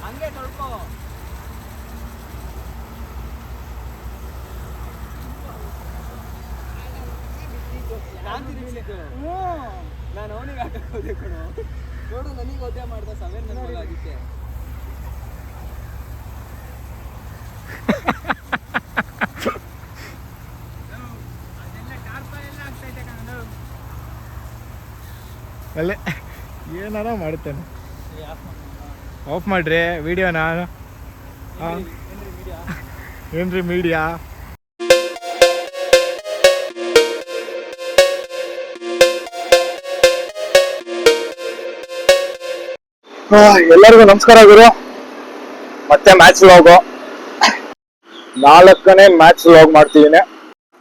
ಹಂಗೆ ತೊಳ್ಕೊ. ನಾನು ಅವನಿಗೆ ಆಟಕ್ಕೆ ಹೋದೆ ಕಣೋ. ನೋಡು ನನಗೆ ಒದ್ದೆ ಮಾಡ್ದ ಸವೇನ್ ನನ್ವಲ್ಲ ಅದಕ್ಕೆ. ಅಲ್ಲೇ ಏನಾರ ಮಾಡ್ತಾನೆ. ಆಫ್ ಮಾಡ್ರಿ ವಿಡಿಯೋನ. ಏನ್ರಿ ಮೀಡಿಯಾ? ಎಲ್ಲರಿಗೂ ನಮಸ್ಕಾರ ಗುರು. ಮತ್ತೆ ಮ್ಯಾಚ್ ವ್ಲಾಗು, 4ನೇ ಮ್ಯಾಚ್ ವ್ಲಾಗ್ ಮಾಡ್ತಿದ್ದೀನಿ.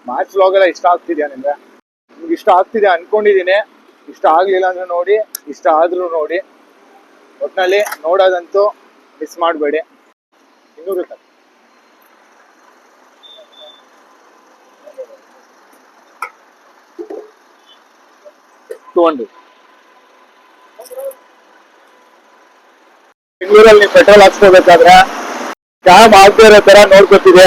ಮ್ಯಾಚ್ ವ್ಲಾಗ್ ಎಲ್ಲ ಇಷ್ಟ ಆಗ್ತಿದ್ಯಾ ನಿಮ್ಗೆ? ನಿಮ್ಗೆ ಇಷ್ಟ ಆಗ್ತಿದ್ಯಾ ಅನ್ಕೊಂಡಿದೀನಿ. ಇಷ್ಟ ಆಗ್ಲಿಲ್ಲ ಅಂದ್ರೆ ನೋಡಿ, ಇಷ್ಟ ಆದ್ರೂ ನೋಡಿ. ಒಟ್ನಲ್ಲಿ ನೋಡೋದಂತೂ ಮಿಸ್ ಮಾಡಬೇಡಿ. 200 ಬೆಂಗಳೂರಲ್ಲಿ ನೀವು ಪೆಟ್ರೋಲ್ ಹಾಕ್ಸ್ಕೋಬೇಕಾದ್ರೆ ಸ್ಕ್ಯಾಮ್ ಆಗದೆ ಇರೋ ತರ ನೋಡ್ಕೊತಿದೆ.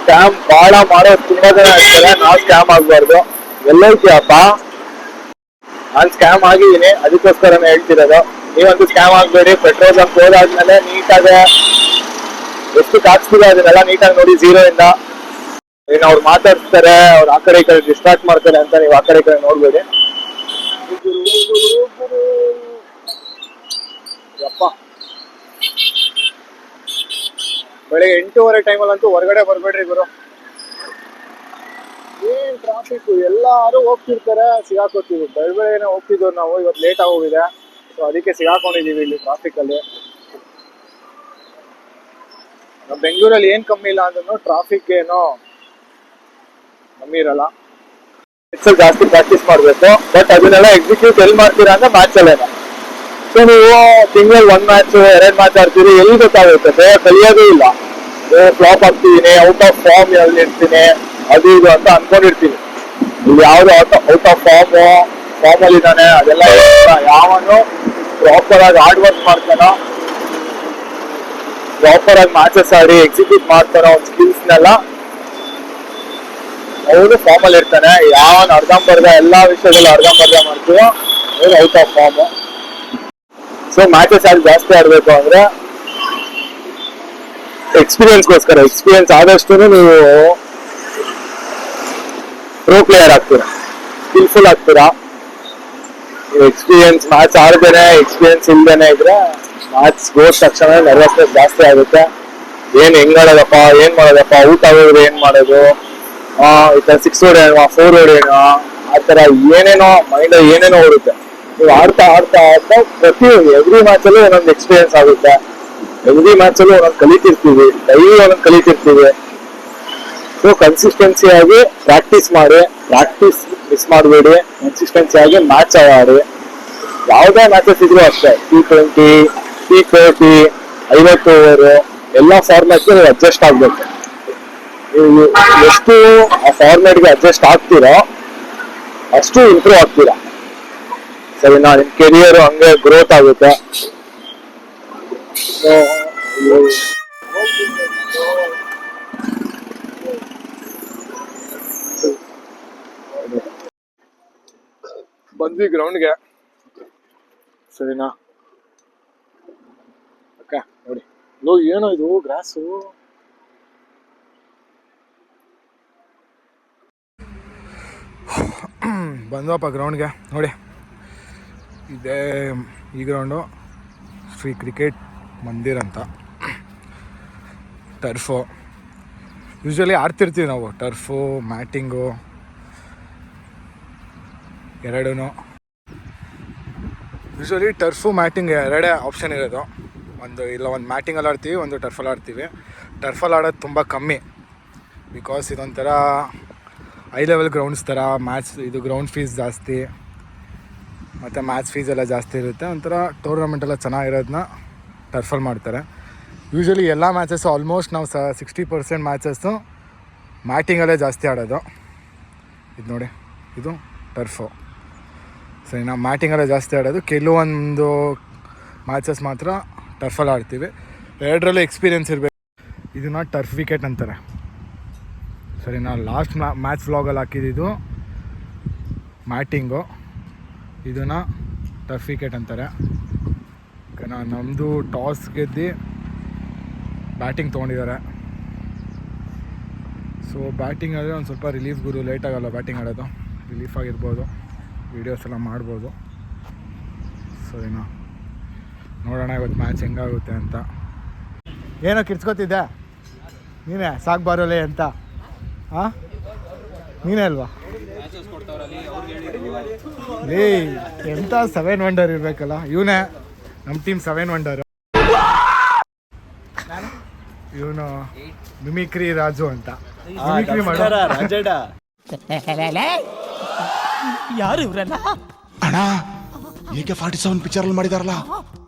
ಸ್ಕ್ಯಾಮ್ ಬಹಳ ಮಾಡೋ ತುಂಬಾ ಜನ ಇರ್ತಾರೆ. ನಾವು ಸ್ಕ್ಯಾಮ್ ಆಗ್ಬಾರ್ದು. ಎಲ್ಲೈತಿಯಪ್ಪ, ನಾನು ಸ್ಕ್ಯಾಮ್ ಆಗಿದ್ದೀನಿ, ಅದಕ್ಕೋಸ್ಕರನೇ ಹೇಳ್ತಿರೋದು. ನೀವಂತೂ ಸ್ಕ್ಯಾಮ್ ಆಗ್ಬೇಡಿ. ಪೆಟ್ರೋಲ್ ಬಂಕ್ ಹೋದಾದ್ಮೇಲೆ ನೀಟಾಗಿ ಎಷ್ಟು ಹಾಕ್ಸ್ತಿದೆ ಅದನ್ನೆಲ್ಲ ನೀಟಾಗಿ ನೋಡಿ. 0 ಇಂದ ಇನ್ನು ಅವ್ರು ಮಾತಾಡ್ತಾರೆ, ಅವ್ರು ಆ ಕಡೆ ಈ ಕಡೆ ಡಿಸ್ಟ್ರಾಕ್ಟ್ ಮಾಡ್ತಾರೆ ಅಂತ ನೀವು ಆ ಕಡೆ ಈ ಕಡೆ ನೋಡ್ಬೇಡಿ. ಯಪ್ಪ, ಬೆಳಿಗ್ಗೆ 8:30 ಟೈಮಲ್ಲಂತೂ ಹೊರಗಡೆ ಬರ್ಬೇಡ್ರಿ ಗುರು. ಏನ್ ಟ್ರಾಫಿಕ್, ಎಲ್ಲಾರು ಹೋಗ್ತಿರ್ತಾರೆ, ಸಿಗಾಕೋತೀವಿ. ಬೆಳಗ್ಗೆನೆ ಹೋಗ್ತಿದ್ವಿ ನಾವು, ಇವತ್ತು ಲೇಟ್ ಆಗೋಗಿದೆ. ಸೊ ಅದಕ್ಕೆ ಸಿಗಾಕೊಂಡಿದೀವಿ ಇಲ್ಲಿ ಟ್ರಾಫಿಕ್ ಅಲ್ಲಿ. ನಮ್ಮ ಬೆಂಗಳೂರಲ್ಲಿ ಏನ್ ಕಮ್ಮಿ ಇಲ್ಲ ಅಂದ್ರೂ ಟ್ರಾಫಿಕ್ ಏನೋ ಕಮ್ಮಿ ಇರಲ್ಲ. ಜಾಸ್ತಿ ಪ್ರಾಕ್ಟೀಸ್ ಮಾಡ್ಬೇಕು. ಬಟ್ ಅದನ್ನೆಲ್ಲ ಎಕ್ಸಿಕ್ಯೂಟ್ ಎಲ್ಲಿ ಮಾಡ್ತೀರಾ ಅಂದ್ರೆ ಮ್ಯಾಚ್ ಅಲ್ಲೇನ. ಸೊ ನೀವು ತಿಂಗಳಲ್ಲಿ 1 ಮ್ಯಾಚ್ 2 ಮ್ಯಾಚ್ ಆಡ್ತೀರಿ, ಎಲ್ಲಿ ಗೊತ್ತಾಗುತ್ತೆ? ಬೇಗ ಕಲಿಯೋದೇ ಇಲ್ಲ. ಫ್ಲಾಪ್ ಆಗ್ತಿದ್ದೀನಿ, ಔಟ್ ಆಫ್ ಫಾರ್ಮ್ ಎಲ್ಲಿ ಇರ್ತೀನಿ, ಅದು ಇದು ಅಂತ ಅನ್ಕೊಂಡಿರ್ತೀನಿ. ಇಲ್ಲಿ ಯಾವ್ದು ಔಟ್ ಆಫ್ ಫಾರ್ಮ್ ಅಲ್ಲಿ ಇದ್ದಾನೆ ಅದೆಲ್ಲ ಯಾವನು ಪ್ರಾಪರ್ ಆಗಿ ಹಾರ್ಡ್ ವರ್ಕ್ ಮಾಡ್ತಾನೋ, ಪ್ರಾಪರ್ ಆಗಿ ಮ್ಯಾಚಸ್ ಆಡಿ ಎಕ್ಸಿಕ್ಯೂಟ್ ಮಾಡ್ತಾನೋ ಅವ್ನ ಸ್ಕಿಲ್ಸ್ನೆಲ್ಲ, ಅವನು ಫಾರ್ಮ್ ಅಲ್ಲಿ ಇರ್ತಾನೆ. ಯಾವನ್ ಅರ್ಧಂಬರ್ಧ ಎಲ್ಲಾ ವಿಷಯದಲ್ಲೂ ಅರ್ಧಂಬರ್ಧ ಮಾಡ್ತೀವೋ ಅವ್ರು out of form. So matches ಆಡಿ ಜಾಸ್ತಿ ಆಡ್ಬೇಕು ಅಂದ್ರೆ ಎಕ್ಸ್ಪೀರಿಯನ್ಸ್ಗೋಸ್ಕರ, ಎಕ್ಸ್ಪೀರಿಯನ್ಸ್ ಆದಷ್ಟು ನೀವು ಪ್ರೋ ಪ್ಲೇಯರ್ ಆಗ್ತೀರಾ, ಸ್ಕಿಲ್ಫುಲ್ ಆಗ್ತೀರಾ. ನೀವು ಎಕ್ಸ್ಪೀರಿಯನ್ಸ್ ಮ್ಯಾಚ್ ಆಡ್ದೇನೆ, ಎಕ್ಸ್ಪೀರಿಯನ್ಸ್ ಇಲ್ದೇನೆ ಇದ್ರೆ ಮ್ಯಾಚ್ ಹೋದ ತಕ್ಷಣ ನರ್ವಸ್ನೆಸ್ ಜಾಸ್ತಿ ಆಗುತ್ತೆ. ಏನ್ ಹೆಂಗ್ ಆಡೋದಪ್ಪ, ಏನ್ ಮಾಡೋದಪ್ಪ, ಔಟ್ ಆಗೋದ್ರೆ ಏನ್ ಮಾಡೋದು, ಈ ತರ 6 ಹೊಡೆಯೋಣ 4 ಹೊಡೆಯೋಣ, ಆ ತರ ಏನೇನೋ ಮೈಂಡ್ ಏನೇನೋ ಓಡುತ್ತೆ. ನೀವು ಆಡ್ತಾ ಆಡ್ತಾ ಆಡ್ತಾ ಎವ್ರಿ ಮ್ಯಾಚ್ ಅಲ್ಲೂ ಒಂದೊಂದು ಎಕ್ಸ್ಪೀರಿಯನ್ಸ್ ಆಗುತ್ತೆ. ಎವ್ರಿ ಮ್ಯಾಚ್ ಅಲ್ಲೂ ಒಂದೊಂದು ಕಲಿತಿರ್ತೀವಿ, ಡೈಲಿ ಒಂದೊಂದು ಕಲಿತಿರ್ತೀವಿ. ಸೊ ಕನ್ಸಿಸ್ಟೆನ್ಸಿ ಆಗಿ ಪ್ರಾಕ್ಟೀಸ್ ಮಾಡಿ, ಪ್ರಾಕ್ಟೀಸ್ ಮಿಸ್ ಮಾಡಬೇಡಿ. ಕನ್ಸಿಸ್ಟೆನ್ಸಿ ಆಗಿ ಮ್ಯಾಚ್ ಆಡಿ. ಯಾವುದೇ ಮ್ಯಾಚಸ್ ಇದ್ರೂ ಅಷ್ಟೇ, T20, T40, 50 ಓವರ್ ಎಲ್ಲ ಫಾರ್ಮ್ಯಾಟ್ಗೆ ನೀವು ಅಡ್ಜಸ್ಟ್ ಆಗ್ಬೇಕು. ನೀವು ಎಷ್ಟು ಆ ಫಾರ್ಮ್ಯಾಟ್ಗೆ ಅಡ್ಜಸ್ಟ್ ಆಗ್ತೀರೋ ಅಷ್ಟು ಇಂಪ್ರೂವ್ ಆಗ್ತೀರಾ. ಸರಿನಾ? ನಿಮ್ ಕೆರಿಯರ್ ಹಂಗೆ ಗ್ರೋತ್ ಆಗುತ್ತೆ. ಬಂದ್ವಿ ಗ್ರೌಂಡ್ಗೆ. ಸರಿನಾ? ಓಕೆ, ನೋಡಿ ಏನೋ ಇದು ಗ್ರಾಸು. ಬಂದ್ವಪ್ಪ ಗ್ರೌಂಡ್ಗೆ. ನೋಡಿ ಇದೇ ಈ ಗ್ರೌಂಡು, ಶ್ರೀ ಕ್ರಿಕೆಟ್ ಮಂದಿರ್ ಅಂತ. ಟರ್ಫು ಯೂಶ್ವಲಿ ಆಡ್ತಿರ್ತೀವಿ ನಾವು, ಟರ್ಫು ಮ್ಯಾಟಿಂಗು ಎರಡೂ. ಯೂಶ್ವಲಿ ಟರ್ಫು ಮ್ಯಾಟಿಂಗ್ ಎರಡೇ ಆಪ್ಷನ್ ಇರೋದು. ಒಂದು ಮ್ಯಾಟಿಂಗಲ್ಲಿ ಆಡ್ತೀವಿ, ಒಂದು ಟರ್ಫಲ್ಲಿ ಆಡ್ತೀವಿ. ಟರ್ಫಲ್ಲಿ ಆಡೋದು ತುಂಬ ಕಮ್ಮಿ, ಬಿಕಾಸ್ ಇದೊಂಥರ ಹೈ ಲೆವೆಲ್ ಗ್ರೌಂಡ್ಸ್ ಥರ. ಇದು ಗ್ರೌಂಡ್ ಫೀಸ್ ಜಾಸ್ತಿ, ಮತ್ತು ಮ್ಯಾಚ್ ಫೀಸ್ ಎಲ್ಲ ಜಾಸ್ತಿ ಇರುತ್ತೆ. ಒಂಥರ ಟೂರ್ನಮೆಂಟ್ ಎಲ್ಲ ಚೆನ್ನಾಗಿರೋದನ್ನ ಟರ್ಫಲ್ಲಿ ಮಾಡ್ತಾರೆ. ಯೂಶ್ವಲಿ ಎಲ್ಲ ಮ್ಯಾಚಸ್ಸು ಆಲ್ಮೋಸ್ಟ್ ನಾವು 60% ಮ್ಯಾಚಸ್ಸು ಮ್ಯಾಟಿಂಗಲ್ಲೇ ಜಾಸ್ತಿ ಆಡೋದು. ಇದು ನೋಡಿ, ಇದು ಟರ್ಫು. ಸರಿ, ನಾವು ಮ್ಯಾಟಿಂಗೆಲ್ಲ ಜಾಸ್ತಿ ಆಡೋದು. ಕೆಲವೊಂದು ಮ್ಯಾಚಸ್ ಮಾತ್ರ ಟರ್ಫಲ್ಲಿ ಆಡ್ತೀವಿ. ಎರಡರಲ್ಲೂ ಎಕ್ಸ್ಪೀರಿಯೆನ್ಸ್ ಇರಬೇಕು. ಇದನ್ನು ಟರ್ಫ್ ವಿಕೆಟ್ ಅಂತಾರೆ. ಸರಿ, ನಾವು ಲಾಸ್ಟ್ ಮ್ಯಾಚ್ ವ್ಲಾಗಲ್ಲಿ ಹಾಕಿದ್ದು ಮ್ಯಾಟಿಂಗು, ಇದನ್ನು ಟರ್ಫ್ ವಿಕೆಟ್ ಅಂತಾರೆ. ನಮ್ಮದು ಟಾಸ್ ಗೆದ್ದು ಬ್ಯಾಟಿಂಗ್ ತೊಗೊಂಡಿದ್ದಾರೆ. ಸೊ ಬ್ಯಾಟಿಂಗ್ ಆದರೆ ಒಂದು ಸ್ವಲ್ಪ ರಿಲೀಫ್ ಗುರು, ಲೇಟ್ ಆಗೋಲ್ಲ ಬ್ಯಾಟಿಂಗ್ ಆಡೋದು, ರಿಲೀಫ್ ಆಗಿರ್ಬೋದು, ವೀಡಿಯೋಸ್ ಎಲ್ಲ ಮಾಡ್ಬೋದು. ಸೊ ಏನೋ ನೋಡೋಣ ಇವತ್ತು ಮ್ಯಾಚ್ ಹೆಂಗಾಗುತ್ತೆ ಅಂತ. ಏನೋ ಕಿರ್ಚ್ಕೊತಿದ್ದೆ ನೀನೇ, ಸಾಕು ಬರೋಲೆ ಅಂತ. ಹಾಂ, ನೀನೇ ಅಲ್ವಾ? ಏ ಎಂಥ 7 ವಂಡರ್ ಇರಬೇಕಲ್ಲ. ಇವನೇ ನಮ್ಮ ಟೀಮ್ 7 ವಂಡರ್. ಇವನು ಮಿಮಿಕ್ರಿ ರಾಜು ಅಂತ. ಮಿಮಿಕ್ರಿ ಮಾಡೋ ಯಾರು ಇವ್ರಲ್ಲ? ಅಣ್ಣ, AK-47 ಪಿಕ್ಚರ್ ಅಲ್ಲಿ ಮಾಡಿದಾರಲ್ಲ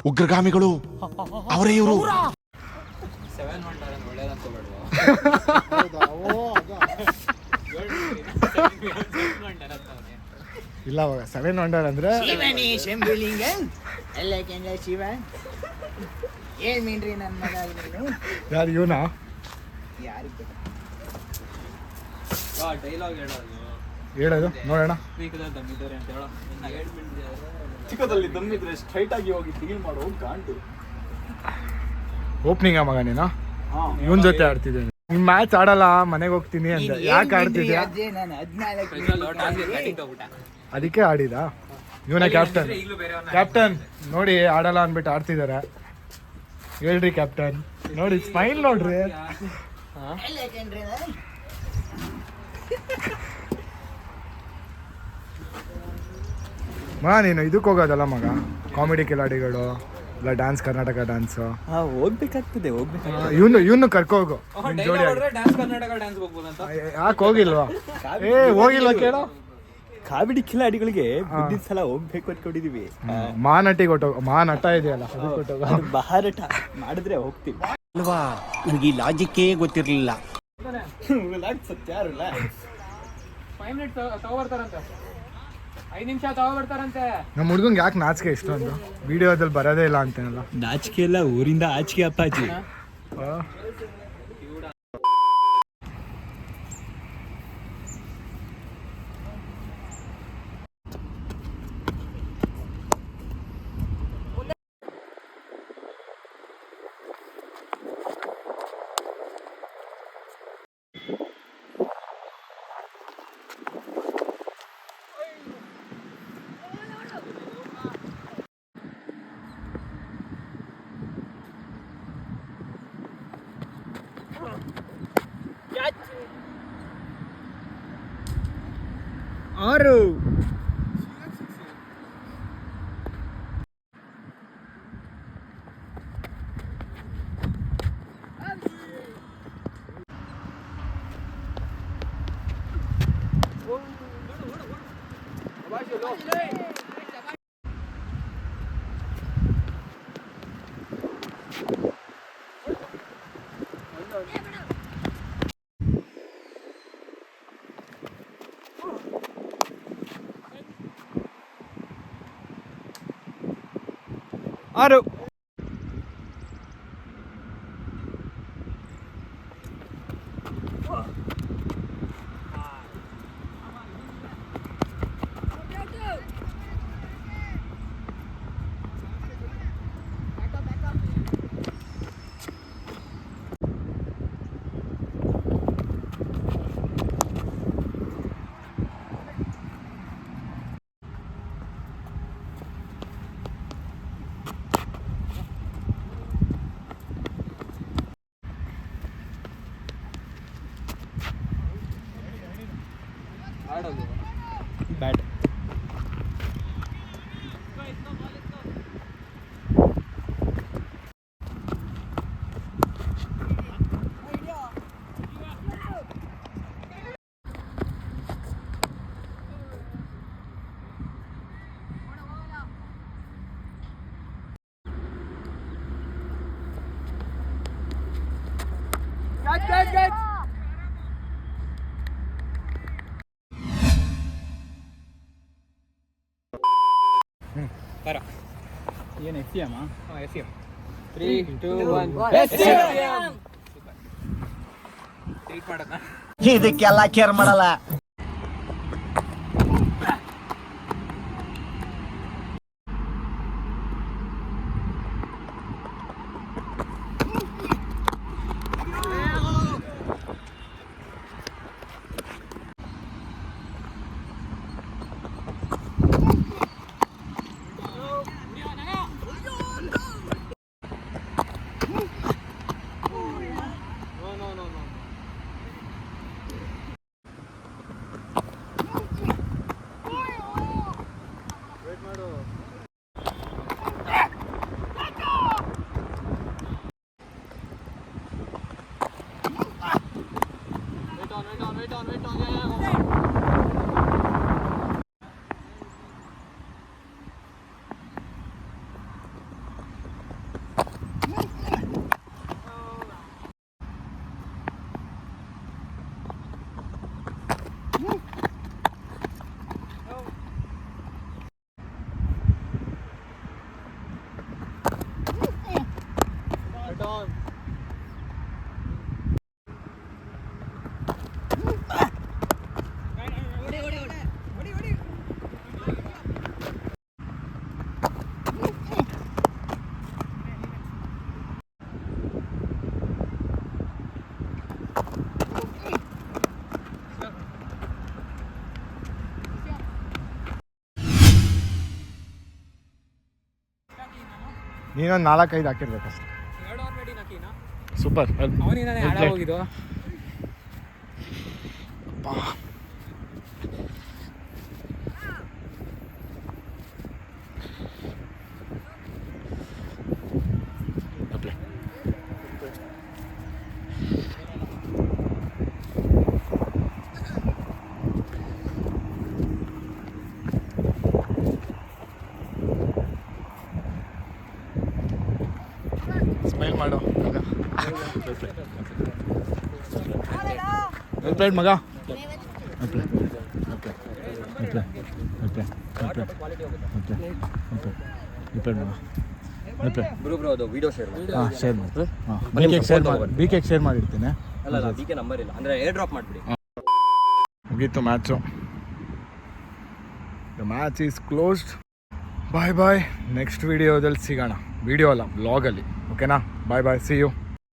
ಉಗ್ರಗಾಮಿಗಳು, ಅವರೇ ಇವರು. 7 ವಂಡರ್ ಅಂತ ಒಳ್ಳೇದು ಅನ್ಕೋಬೇಡ್ವಾ? ಇಲ್ಲ, ಅವಾಗ 7 ವಂಡರ್ ಅಂದರೆ ಶಿವನಿ ಶಂಭುಲಿಂಗನ್ ಎಲ್ಲ ಕೆಂಡ ಶಿವ. ಏನ್ ಮೀನ್ರಿ ನನ್ನ ಮಗ ನೀನು? ಯಾರು ಇವನಾ? ಯಾರಿಗೆ ಡೈಲಾಗ್ ಹೇಳೋದು ನೋಡೋಣ. ದಮ್ಮಿದ್ದಾರೆ ಅಂತ ಹೇಳೋ. ಚಿಕ್ಕದಲ್ಲಿ ದಮ್ಮಿದ್ರೆ ಸ್ಟ್ರೈಟ್ ಆಗಿ ಹೋಗಿ ಡೀಲ್ ಮಾಡೋ ಗಾಂಟು. ಓಪನಿಂಗ ಮಗ ನೀನು? ಇವನ್ ಜೊತೆ ಆಡ್ತಿದ್ದೇನೆ. ನಿಮ್ ಮ್ಯಾಚ್ ಆಡಲ್ಲ, ಮನೆಗೆ ಹೋಗ್ತೀನಿ ಅಂತ. ಯಾಕೆ ಆಡ್ತಿದ್ಯಾ? ನಾನು 14 ಅದಕ್ಕೆ ಆಡಿದ. ಇವನೇ ಕ್ಯಾಪ್ಟನ್. ಕ್ಯಾಪ್ಟನ್ ನೋಡಿ, ಆಡಲ್ಲ ಅಂದ್ಬಿಟ್ಟು ಆಡ್ತಿದ್ದಾರೆ. ಹೇಳ್ರಿ ಕ್ಯಾಪ್ಟನ್. ನೋಡಿ ಸ್ಮೈಲ್ ನೋಡ್ರಿ. ಎಲ್ಲ ಕೆಂಡ್ರಿ ಮಗ ನೀನು ಇದಕ್ಕೆ ಹೋಗೋದಲ್ಲ ಮಗ, ಕಾಮಿಡಿ ಕಿಲಾಡಿಗಳು ಇಲ್ಲ ಡ್ಯಾನ್ಸ್, ಕರ್ನಾಟಕ ಡ್ಯಾನ್ಸು ಹೋಗ್ಬೇಕಾಗ್ತದೆ, ಹೋಗ್ಬೇಕು. ಇವನು ಕರ್ಕೋಗು ನಿನ್ ಜೋಡಿ ಆಗಿ. ಡ್ಯಾನ್ಸ್ ಕರ್ನಾಟಕ ಡ್ಯಾನ್ಸ್ ಹೋಗ್ಬೋದಂತ. ಯಾಕೆ ಹೋಗಿಲ್ವಾ? ಹೋಗಿಲ್ವಾ ಕೇಳೋ. ಕಾಮಿಡಿ ಕಿಲಾಡಿಗಳಿಗೆ ಮುಂದಿನ ಸಲ ಹೋಗ್ಬೇಕು ಅನ್ಕೊಂಡಿದೀವಿ. ಮಾನಟಿಗೆ ಹೊಟ್ಟೋಗ, ಮಾನಟ ಇದೆಯಲ್ಲ ಅದಕ್ಕೆ ಹೊಟ್ಟೋಗ. ಅದು ಬಹಾರಟ ಮಾಡಿದ್ರೆ ಹೋಗ್ತೀವಿ ಅಲ್ವಾ? ನನಗೆ ಈ ಲಾಜಿಕ್ಕೇ ಗೊತ್ತಿರಲಿಲ್ಲ. ಸತ್ಯ 5 ಮಿನಿಟ್ ತಗೋಬರ್ತಾರಂತೆ, 5 ನಿಮಿಷ ತಗೋಬರ್ತಾರಂತೆ. ನಮ್ಮ ಹುಡುಗಂಗೆ ಯಾಕೆ ನಾಚಿಕೆ ಇಷ್ಟೊಂದು? ವಿಡಿಯೋದಲ್ಲಿ ಬರೋದೇ ಇಲ್ಲ ಅಂತೇನಲ್ಲ. ನಾಚಿಕೆ ಎಲ್ಲ ಊರಿಂದ ಆಚಿಕೆ ಅಪ್ಪಾಜಿ. ಆರು ಆಡೋದು ಬ್ಯಾಟ್ Catch! ಬರ ಏನು ಎಫ್ ಸಿ ಅಮ್ಮ S M 3 2 1 S M treat ಮಾಡೋಣ. ಇದಕ್ಕೆಲ್ಲ ಕೇರ್ ಮಾಡಲ್ಲ. ನೀನೊಂದು 4-5 ಹಾಕಿರ್ಬೇಕಷ್ಟೆ. 2 ಓವರ್ ಬೇಡಿ ನಾಕಿನಾ ಸೂಪರ್. ಅವನಿಂದಾನೆ ಹಾಳಾಗೋಗಿದ್ದು. ಸ್ಮೈಲ್ ಮಾಡು ವೆಲ್ ಪ್ಲೇಡ್ ಮಗ. ಬ್ರೋ ಅದು ವಿಡಿಯೋ ಶೇರ್ ಮಾಡಿ. ಹಾಂ ಶೇರ್ ಮಾಡಿ. ಹಾಂ BK ಶೇರ್ ಮಾಡಿರ್ತೀನಿ. ಅಲ್ಲ BK ನಂಬರ್ ಇಲ್ಲ ಅಂದರೆ ಏರ್ ಡ್ರಾಪ್ ಮಾಡಿಬಿಡಿ. ಮುಗೀತು match. The match is closed. Bye bye. Next ವಿಡಿಯೋದಲ್ಲಿ ಸಿಗೋಣ. ವಿಡಿಯೋ ಅಲ್ಲ, ವ್ಲಾಗಲ್ಲಿ. ಓಕೆನಾ? Bye bye. See you.